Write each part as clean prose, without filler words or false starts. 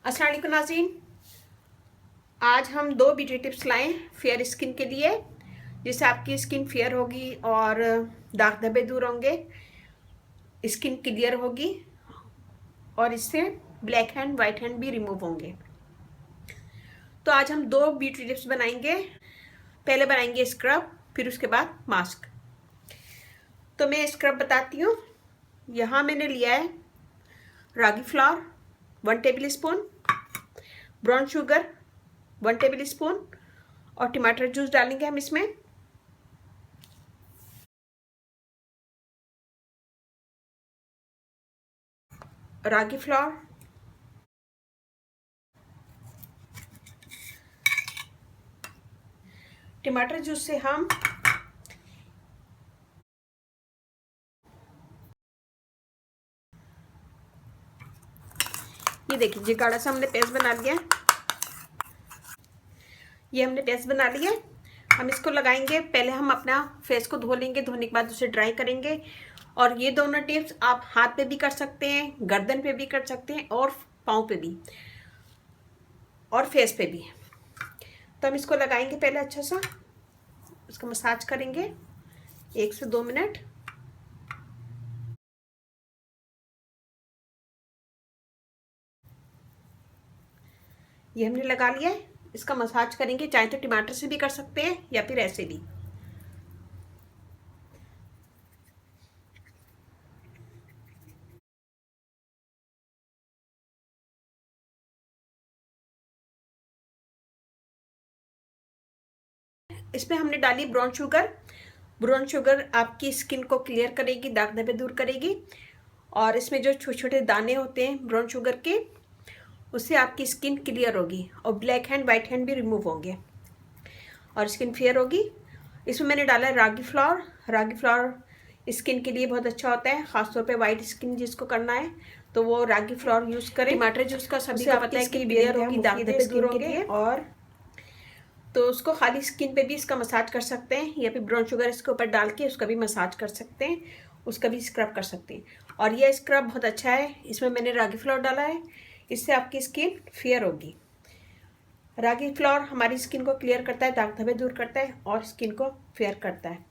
अस्सलाम वालेकुम नाज़रीन, आज हम दो ब्यूटी टिप्स लाएं फेयर स्किन के लिए, जिससे आपकी स्किन फेयर होगी और दाग धब्बे दूर होंगे, स्किन क्लियर होगी और इससे ब्लैक हैंड वाइट हैंड भी रिमूव होंगे। तो आज हम दो ब्यूटी टिप्स बनाएंगे। पहले बनाएंगे स्क्रब, फिर उसके बाद मास्क। तो मैं स्क्रब बताती हूँ। यहाँ मैंने लिया है ragi flour 1 tablespoon, brown sugar 1 tablespoon और टमाटर जूस डालेंगे हम इसमें। रागी फ्लावर, टमाटर जूस से हम ये देखिए, ये गाढ़ा सा हमने पेस्ट बना लिया। ये हमने पेस्ट बना लिया। हम इसको लगाएंगे। पहले हम अपना फेस को धो लेंगे, धोने के बाद उसे ड्राई करेंगे। और ये दोनों टिप्स आप हाथ पे भी कर सकते हैं, गर्दन पे भी कर सकते हैं और पाँव पे भी और फेस पे भी। तो हम इसको लगाएंगे पहले अच्छा सा, इसको मसाज करेंगे 1 से 2 मिनट। ये हमने लगा लिया है। इसका मसाज करेंगे, चाहे तो टमाटर से भी कर सकते हैं या फिर ऐसे भी। इसमें हमने डाली ब्राउन शुगर। ब्राउन शुगर आपकी स्किन को क्लियर करेगी, दाग धब्बे दूर करेगी। और इसमें जो छोटे छोटे दाने होते हैं ब्राउन शुगर के, उससे आपकी स्किन क्लियर होगी और ब्लैक हैंड वाइट हैंड भी रिमूव होंगे और स्किन फेयर होगी। इसमें मैंने डाला है रागी फ्लावर। रागी फ्लावर स्किन के लिए बहुत अच्छा होता है, खासतौर पे वाइट स्किन जिसको करना है तो वो रागी फ्लावर यूज़ करें। टमाटर जूस का सभी को पता है कि क्लियर होगी, दाग धब्बे दूर होंगे। और तो उसको खाली स्किन पे भी इसका मसाज कर सकते हैं या फिर ब्राउन शुगर इसके ऊपर डाल के उसका भी मसाज कर सकते हैं, उसका भी स्क्रब कर सकते हैं। और ये स्क्रब बहुत अच्छा है, इसमें मैंने रागी फ्लावर डाला है, इससे आपकी स्किन फेयर होगी। रागी फ्लावर हमारी स्किन को क्लियर करता है, दाग धब्बे दूर करता है और स्किन को फेयर करता है।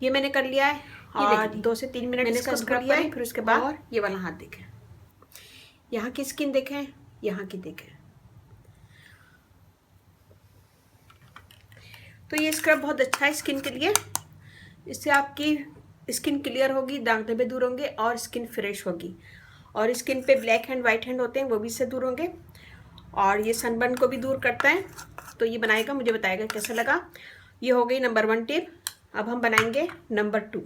ये मैंने कर लिया है और 2 से 3 मिनट इसका स्क्रब करें। फिर उसके बाद और ये वाला हाथ देखें, यहाँ की स्किन देखें, यहाँ की देखें। तो ये स्क्रब बहुत अच्छा है स्किन के लिए। इससे आपकी स्किन क्लियर होगी, दाग धब्बे दूर होंगे और स्किन फ्रेश होगी। और स्किन पे ब्लैक हैंड वाइट हैंड होते हैं वो भी इससे दूर होंगे। और ये सनबर्न को भी दूर करता है। तो ये बनाएगा, मुझे बताएगा कैसा लगा। ये हो गई नंबर 1 टिप। अब हम बनाएंगे नंबर 2।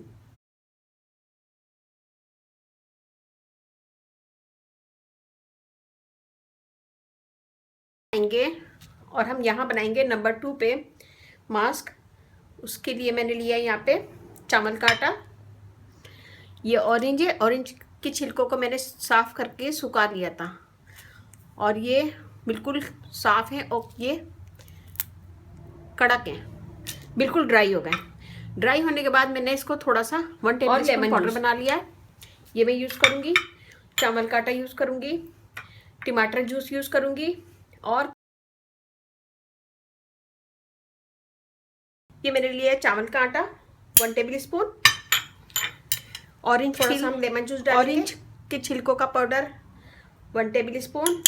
और हम यहाँ बनाएंगे नंबर 2 पे मास्क। उसके लिए मैंने लिया यहाँ पे चावल का आटा। ये ऑरेंज है, ऑरेंज के छिलकों को मैंने साफ करके सुखा लिया था और ये बिल्कुल साफ है और ये कड़क है, बिल्कुल ड्राई हो गए। ड्राई होने के बाद मैंने इसको थोड़ा सा 1 टेबल स्पून पाउडर बना लिया है। ये मैं यूज़ करूँगी, चावल का आटा यूज़ करूँगी, टमाटर जूस यूज़ करूँगी और ये मैंने लिया है चावल का आटा 1 टेबल स्पून, ऑरेंज थोड़ा सा हम लेमन जूस डालेंगे, ऑरेंज के छिलकों का powder 1 table spoon,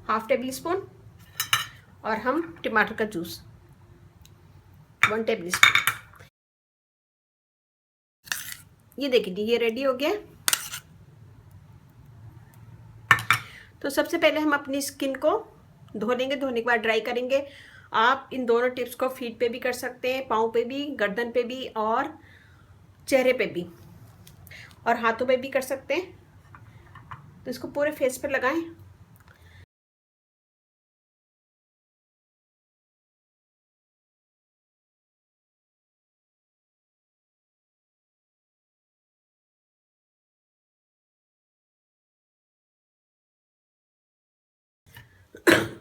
half table spoon और हम टमाटर का जूस 1 टेबल स्पून। ये देखिए, ये रेडी हो गया। तो सबसे पहले हम अपनी स्किन को धो लेंगे, धोने के बाद ड्राई करेंगे। आप इन दोनों टिप्स को फीट पे भी कर सकते हैं, पाँव पे भी, गर्दन पे भी और चेहरे पे भी और हाथों पे भी कर सकते हैं। तो इसको पूरे फेस पे लगाएं।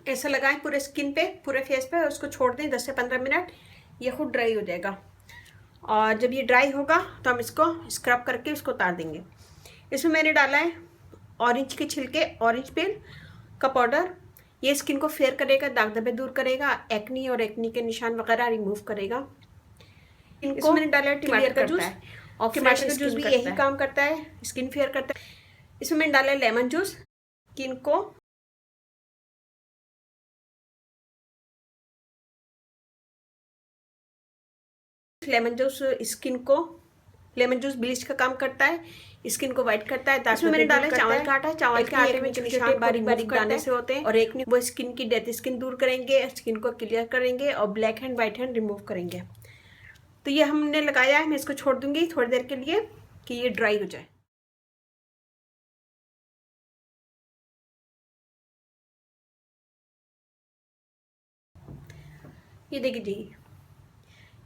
ऐसा लगाएं पूरे स्किन पे, पूरे फेस पे, और उसको छोड़ दें 10 से 15 मिनट। ये खुद ड्राई हो जाएगा। और जब ये ड्राई होगा तो हम इसको स्क्रब करके उसको उतार देंगे। इसमें मैंने डाला है ऑरेंज के छिलके, ऑरेंज पील का पाउडर। ये स्किन को फेयर करेगा, दाग धब्बे दूर करेगा, एक्नी और एक्नी के निशान वगैरह रिमूव करेगा। इसमें मैंने डाला है टमाटर का जूस, और टमाटर का जूस भी यही काम करता है, स्किन फेयर करता है। इसमें मैंने डाला है लेमन जूस। स्किन को लेमन जूस ब्लीच का काम करता है, स्किन को वाइट करता है। इसमें मैंने डाला चावल का आटा। चावल के आटे में छोटे बारीक बारीक दाने से होते हैं, और एक वो स्किन की डेड स्किन दूर करेंगे, स्किन को क्लियर करेंगे, और black hand white hand remove करेंगे। तो ये हमने लगाया है। मैं इसको छोड़ दूंगी थोड़ी देर के लिए कि ये ड्राई हो जाए। ये देखिए जी,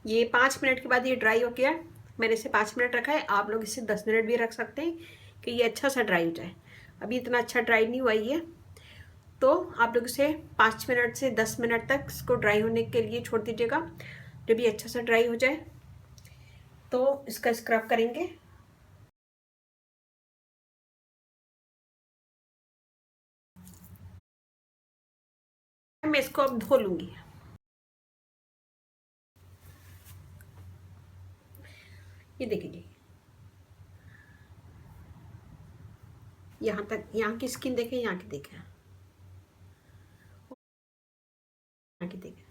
ये 5 मिनट के बाद ये ड्राई हो गया। मैंने इसे 5 मिनट रखा है, आप लोग इसे 10 मिनट भी रख सकते हैं कि ये अच्छा सा ड्राई हो जाए। अभी इतना अच्छा ड्राई नहीं हुआ ये, तो आप लोग इसे 5 मिनट से 10 मिनट तक इसको ड्राई होने के लिए छोड़ दीजिएगा। जब ये अच्छा सा ड्राई हो जाए तो इसका स्क्रब करेंगे। मैं इसको अब धो लूंगी। ये देखिए जी, यहाँ तक, यहाँ की स्किन देखें, यहाँ की देखें, यहाँ की देखें।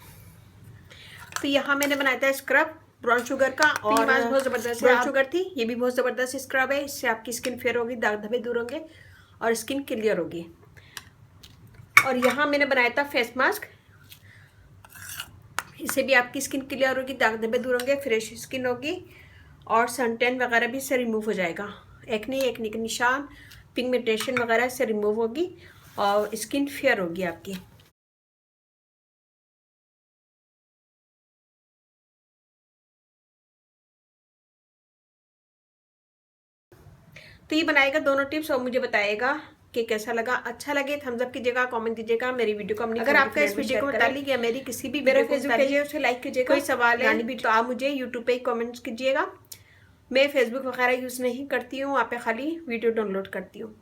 तो यहाँ मैंने बनाया था स्क्रब ब्राउन शुगर का, और बहुत ज़बरदस्त ब्राउन शुगर थी। ये भी बहुत ज़बरदस्त स्क्रब है। इससे आपकी स्किन फेयर होगी, दाग धब्बे दूर होंगे, और स्किन क्लियर होगी। और यहाँ मैंने बनाया था फेस मास्क। इससे भी आपकी स्किन क्लियर होगी, दाग धब्बे दूर होंगे, फ्रेश स्किन होगी, और सन टैन वगैरह भी इससे रिमूव हो जाएगा। एक्ने के निशान, पिगमेंटेशन वगैरह इससे रिमूव होगी, और स्किन फेयर होगी आपकी। तो ये बनाएगा दोनों टिप्स, और मुझे बताएगा कि कैसा लगा। अच्छा लगे थम्स अप कीजिएगा, कमेंट दीजिएगा। मेरी वीडियो को अगर आपका इस वीडियो को बताइए, या मेरी किसी भी मेरा फेसबुक पेज है उसे लाइक कीजिएगा। कोई सवाल है तो आप मुझे यूट्यूब पे कमेंट्स कीजिएगा। मैं फेसबुक वगैरह यूज़ नहीं करती हूँ, वहाँ पे खाली वीडियो डाउनलोड करती हूँ।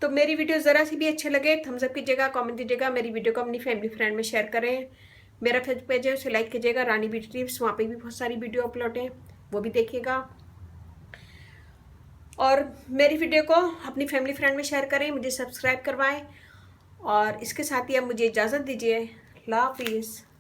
तो मेरी वीडियो ज़रा सी भी अच्छे लगे थम्स अप कीजिएगा, कमेंट दीजिएगा। मेरी वीडियो को अपनी फैमिली फ्रेंड में शेयर करें। मेरा फेसबुक पेज है उसे लाइक कीजिएगा, रानी ब्यूटी टिप्स। वहाँ पे भी बहुत सारी वीडियो अपलोड है, वो भी देखिएगा। और मेरी वीडियो को अपनी फैमिली फ्रेंड में शेयर करें, मुझे सब्सक्राइब करवाएं। और इसके साथ ही अब मुझे इजाज़त दीजिए। अल्लाह हाफिज़।